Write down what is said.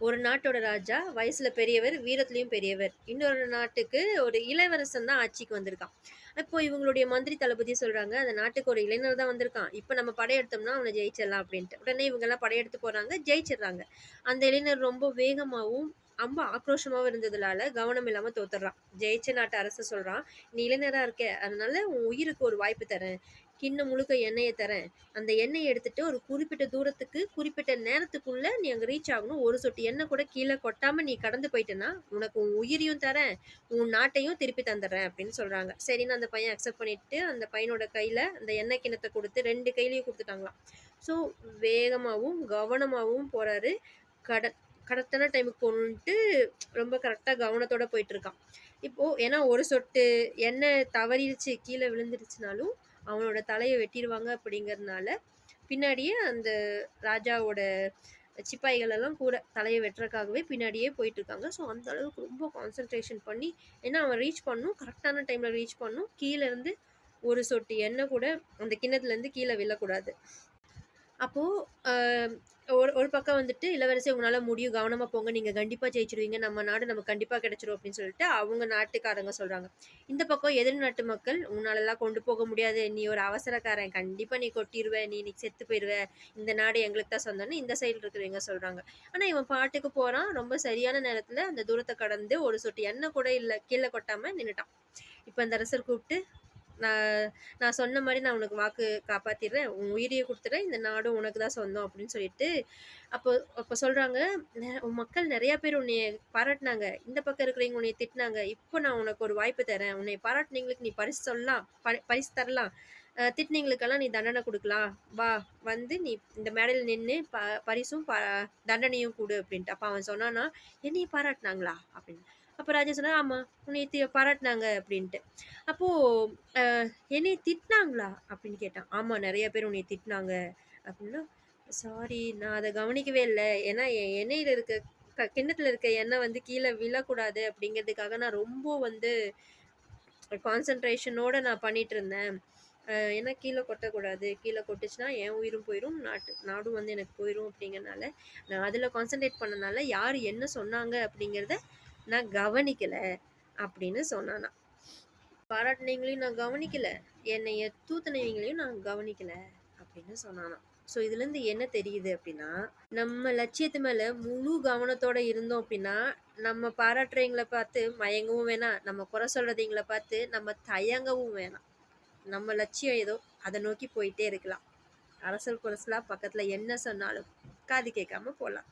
ஒரு நாட்டோட ராஜா வயசுல பெரியவர், வீரத்திலயும் பெரியவர். இன்னொரு நாட்டுக்கு ஒரு இளவரசன் தான் ஆட்சிக்கு வந்திருக்கான். அப்போ இவங்களுடைய மந்திரி தளபதி சொல்றாங்க, "அந்த நாட்டுக்கு ஒரு இளைஞர் தான் வந்திருக்கான். இப்ப நம்ம படையெடுத்தோம்னா அவன ஜெயிச்சிடலாம்" அப்படின்ட்டு. உடனே இவங்கலாம் படையெடுத்து போறாங்க, ஜெயிச்சிடுறாங்க. அந்த இளைஞர் ரொம்ப வேகமாவும், ரொம்ப ஆக்ரோஷமாவும் இருந்ததுனால கவனம் இல்லாம தோத்துடுறான். ஜெயிச்ச நாட்டு அரசன் சொல்றான், "நீ இளைஞரா இருக்க, அதனால உன் உயிருக்கு ஒரு வாய்ப்பு தரேன். கிண்ணம் முழுக்க எண்ணெய தரேன். அந்த எண்ணெய எடுத்துட்டு ஒரு குறிப்பிட்ட தூரத்துக்கு, குறிப்பிட்ட நேரத்துக்குள்ள நீ அங்க ரீச் ஆகணும். ஒரு சொட்டு எண்ணெய் கூட கீழ கொட்டாம நீ கடந்து போயிட்டன்னா, உனக்கு உன் உயிரையும் தரேன், உன் நாட்டையும் திருப்பி தந்துடுறேன்" அப்படின்னு சொல்றாங்க. சரின்னு அந்த பையன் அக்செப்ட் பண்ணிட்டு, அந்த பையனோட கையில அந்த எண்ணெய் கிண்ணத்த குடுத்து 2 கையிலயும் குடுத்துட்டாங்களாம். ஸோ வேகமாவும், கவனமாவும் போறாரு. கட கரெக்டான டைமுக்கு போகணுன்ட்டு ரொம்ப கரெக்ட்டா கவனத்தோட போயிட்டுருக்கான். இப்போ ஏன்னா ஒரு சொட்டு எண்ணெய் தவறிருச்சு, கீழ விழுந்துருச்சுனாலும், அவனோட தலைய வெட்டிருவாங்க அப்படிங்கிறதுனால, பின்னாடியே அந்த ராஜாவோட சிப்பாய்கள் எல்லாம் கூட தலைய வெட்டுறக்காகவே பின்னாடியே போயிட்டுருக்காங்க. ஸோ, அந்த அளவுக்கு ரொம்ப கான்சன்ட்ரேஷன் பண்ணி ஏன்னா அவன் ரீச் பண்ணணும். கரெக்ட்டான டைம்ல ரீச் பண்ணணும். கீழ இருந்து ஒரு சொட்டு எண்ணெய் கூட அந்த கிண்ணத்துலருந்து கீழ விழக்கூடாது. அப்போ அ ஒரு ஒரு பக்கம் வந்துட்டு, "இளவரசே உங்களால முடியும். கவனமா போங்க. நீங்க கண்டிப்பா ஜெயிச்சுருவீங்க. நம்ம நாடு நமக்கு கண்டிப்பா கிடைச்சிரும்" அப்படின்னு சொல்லிட்டு அவங்க நாட்டுக்காரங்க சொல்றாங்க. இந்த பக்கம் எதிர் நாட்டு மக்கள், "உன்னாலலாம் கொண்டு போக முடியாது. நீ ஒரு அவசரக்காரன். கண்டிப்பா நீ கொட்டிருவ. நீ இன்னைக்கு செத்து போயிருவ. இந்த நாடு எங்களுக்கு தான் சொந்தம்ன்னு" இந்த சைடுல இருக்கிறவங்க சொல்றாங்க. ஆனா இவன் பாட்டுக்கு போறான். ரொம்ப சரியான நேரத்துல அந்த தூரத்த கடந்து ஒரு சொட்டு எண்ணெய் கூட இல்ல கீழ கொட்டாம நின்னுட்டான். இப்ப அந்த அரசர் கூப்ட்டு, "நான் நான் சொன்ன மாரி நான் உனக்கு வாக்கு காப்பாத்திடுறேன். உன் உயிரையும் குடுத்துடுறேன். இந்த நாடும் உனக்கு தான் சொந்தம்" அப்படின்னு சொல்லிட்டு, அப்போ அப்போ சொல்றாங்க, உன் மக்கள் நெறைய பேர் உன்னைய பாராட்டுனாங்க. இந்த பக்கம் இருக்கிறவைங்க உன்னைய திட்டுனாங்க. இப்போ நான் உனக்கு ஒரு வாய்ப்பு தரேன். உன்னைய பாராட்டுனவைங்களுக்கு நீ பரிசு சொல்லலாம். பரிசு தரலாம். திட்டுனவைங்களுக்கெல்லாம் நீ தண்டனை குடுக்கலாம். வா வந்து நீ இந்த மேடையில நின்னு பரிசும் தண்டனையும் குடு" அப்படின்ட்டு. அப்ப அவன் சொன்னானா, "என்னைய பாராட்டுனாங்களா?" அப்படின்னு. அப்ப ராஜா சொன்னார், "ஆமா. உன்னைய பாராட்டுனாங்க" அப்படின்ட்டு. அப்போ அ "என்னைய திட்டுனாங்களா?" அப்படின்னு கேட்டான். "ஆமா நெறைய பேர் உன்னைய திட்டுனாங்க" அப்படின்னா, "சாரி நான் அத கவனிக்கவே இல்ல. ஏன்னா என் எண்ணெயில இருக்க கிண்ணத்துல இருக்க எண்ணெய் வந்து கீழ விழக்கூடாது அப்படிங்கிறதுக்காக நான் ரொம்ப வந்து கான்சன்ட்ரேஷனோட நான் பண்ணிட்டுருந்தேன். ஏன்னா கீழ கொட்டக்கூடாது. கீழ கொட்டுச்சுன்னா என் உயிரும் போயிரும். நாடும் வந்து எனக்கு போயிரும் அப்படிங்கிறனால, நான் அதுல கான்சன்ட்ரேட் பண்ணனால யார் என்ன சொன்னாங்க அப்படிங்கிறத நான் கவனிக்கல" அப்படின்னு சொன்னானாம். பாராட்டுனவைங்களையும் நான் கவனிக்கல. என்னைய தூத்துனவைங்களையும் நான் கவனிக்கல அப்படின்னு சொன்னானாம். ஸோ இதுலருந்து என்ன தெரியுது அப்படின்னா, நம்ம லட்சியத்து மேல முழு கவனத்தோட இருந்தோம் அப்படின்னா, நம்ம பாராட்டுறவைங்கள பார்த்து மயங்கவும் வேணாம். நம்ம குறை சொல்றவைங்கள பார்த்து நம்ம தயங்கவும் வேணாம். நம்ம லட்சியம் ஏதோ அத நோக்கி போயிட்டே இருக்கலாம். அரசல் புரசலா பக்கத்துல என்ன சொன்னாலும் காது கேட்காம போலாம்.